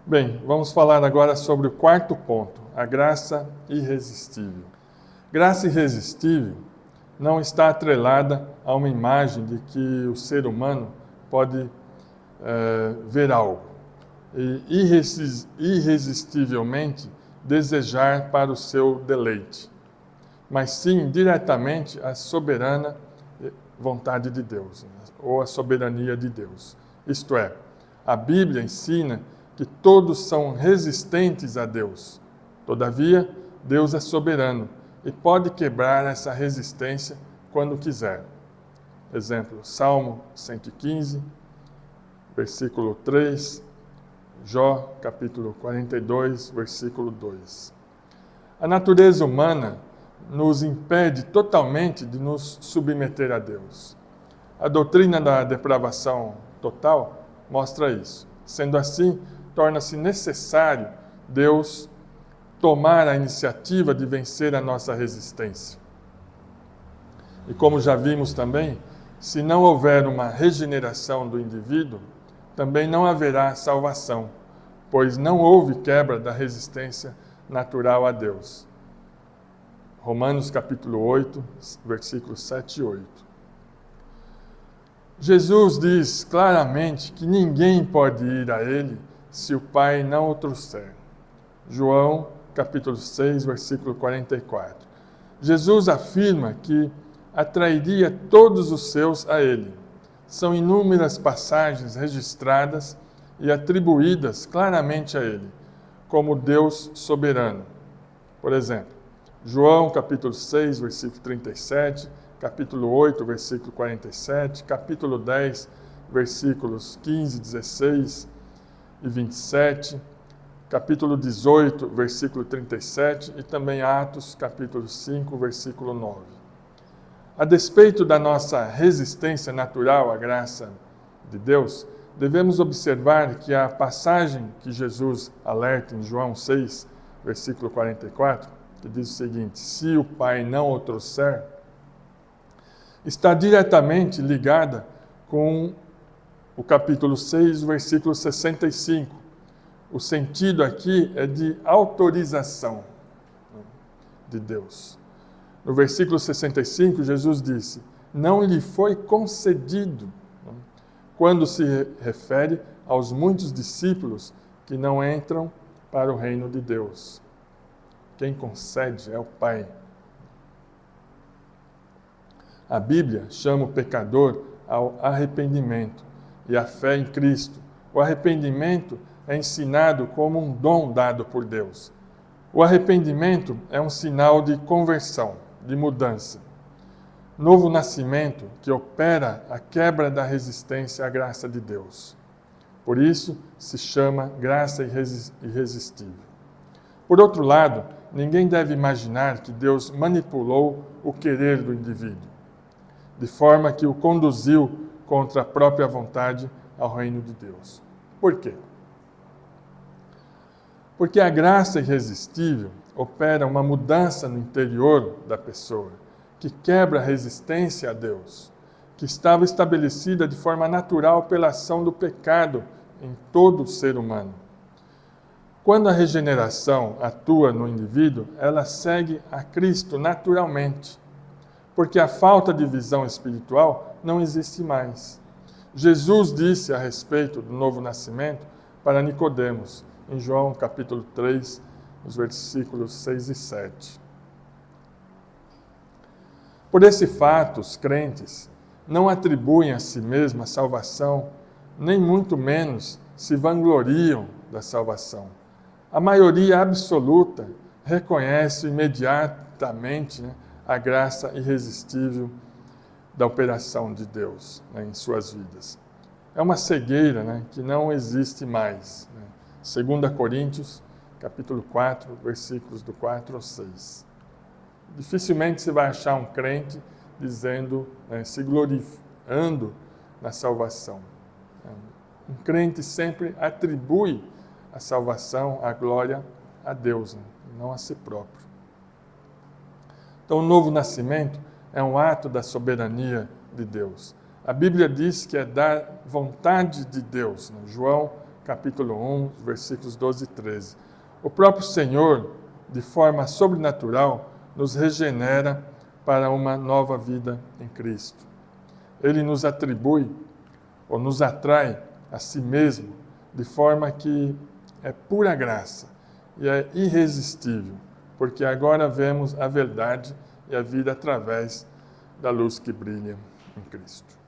Bem, vamos falar agora sobre o quarto ponto, a graça irresistível. Graça irresistível não está atrelada a uma imagem de que o ser humano pode ver algo e irresistivelmente desejar para o seu deleite, mas sim diretamente a soberana vontade de Deus, ou a soberania de Deus. Isto é, a Bíblia ensina que todos são resistentes a Deus. Todavia, Deus é soberano e pode quebrar essa resistência quando quiser. Exemplo, Salmo 115, versículo 3, Jó, capítulo 42, versículo 2. A natureza humana nos impede totalmente de nos submeter a Deus. A doutrina da depravação total mostra isso. Sendo assim, torna-se necessário Deus tomar a iniciativa de vencer a nossa resistência. E como já vimos também, se não houver uma regeneração do indivíduo, também não haverá salvação, pois não houve quebra da resistência natural a Deus. Romanos capítulo 8, versículos 7 e 8. Jesus diz claramente que ninguém pode ir a Ele se o Pai não o trouxer. João capítulo 6, versículo 44. Jesus afirma que atrairia todos os seus a Ele. São inúmeras passagens registradas e atribuídas claramente a Ele, como Deus soberano. Por exemplo, João capítulo 6, versículo 37, capítulo 8, versículo 47, capítulo 10, versículos 15, 16 e 27, capítulo 18, versículo 37 e também Atos, capítulo 5, versículo 9. A despeito da nossa resistência natural à graça de Deus, devemos observar que a passagem que Jesus alerta em João 6, versículo 44, que diz o seguinte: se o Pai não o trouxer, está diretamente ligada com o capítulo 6, versículo 65. O sentido aqui é de autorização de Deus. No versículo 65, Jesus disse: não lhe foi concedido, quando se refere aos muitos discípulos que não entram para o reino de Deus. Quem concede é o Pai. A Bíblia chama o pecador ao arrependimento e à fé em Cristo. O arrependimento é ensinado como um dom dado por Deus. O arrependimento é um sinal de conversão, de mudança. Novo nascimento que opera a quebra da resistência à graça de Deus. Por isso se chama graça irresistível. Por outro lado, ninguém deve imaginar que Deus manipulou o querer do indivíduo, de forma que o conduziu contra a própria vontade ao reino de Deus. Por quê? Porque a graça irresistível opera uma mudança no interior da pessoa, que quebra a resistência a Deus, que estava estabelecida de forma natural pela ação do pecado em todo o ser humano. Quando a regeneração atua no indivíduo, ela segue a Cristo naturalmente, porque a falta de visão espiritual não existe mais. Jesus disse a respeito do novo nascimento para Nicodemos, em João capítulo 3, os versículos 6 e 7. Por esse fato, os crentes não atribuem a si mesmos a salvação, nem muito menos se vangloriam da salvação. A maioria absoluta reconhece imediatamente a graça irresistível da operação de Deus em suas vidas. É uma cegueira que não existe mais. 2 Coríntios, capítulo 4, versículos do 4 ao 6. Dificilmente você vai achar um crente dizendo, se glorificando na salvação. Um crente sempre atribui a salvação, a glória a Deus, não a si próprio. Então, o novo nascimento é um ato da soberania de Deus. A Bíblia diz que é da vontade de Deus. João capítulo 1, versículos 12 e 13. O próprio Senhor, de forma sobrenatural, nos regenera para uma nova vida em Cristo. Ele nos atribui ou nos atrai a si mesmo de forma que é pura graça e é irresistível, porque agora vemos a verdade e a vida através da luz que brilha em Cristo.